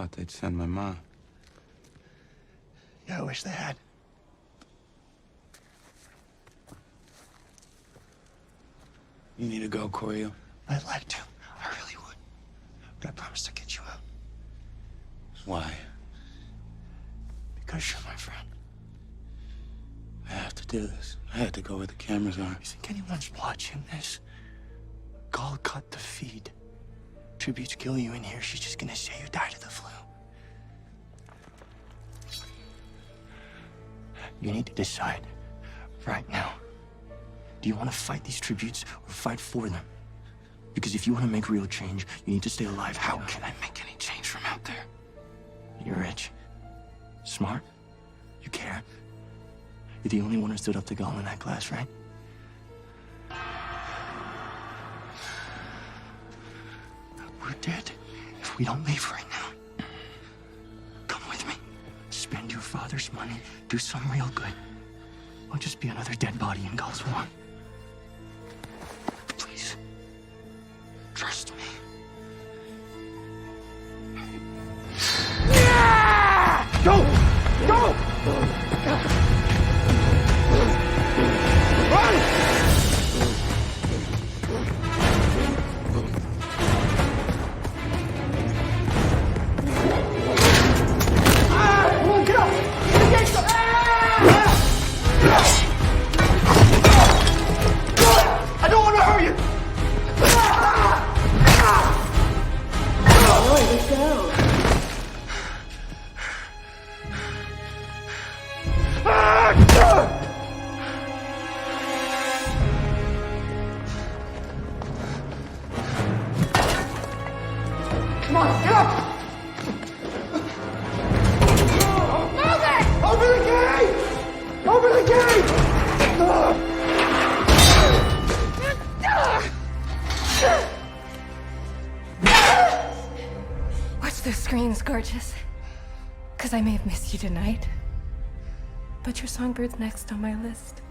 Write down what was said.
thought they'd send my mom. Yeah, I wish they had. You need to go, Corio. I'd like to. I really would. But I promised to get you out. Why? Because you're my friend. I have to do this. I have to go where the cameras are. You think anyone's watching this? Gall cut the feed. Tributes kill you in here. She's just gonna say you died of the flu. You need to decide right now. Do you want to fight these tributes or fight for them? Because if you want to make real change, you need to stay alive. How can I make any change from out there? You're rich, smart, you care. You're the only one who stood up to Gall in that class, right? We're dead if we don't leave right now. Come with me. Spend your father's money. Do some real good. I'll just be another dead body in Gall's war. Please. Trust me. Go! Go! Run! Gorgeous. Because I may have missed you tonight. But your songbird's next on my list.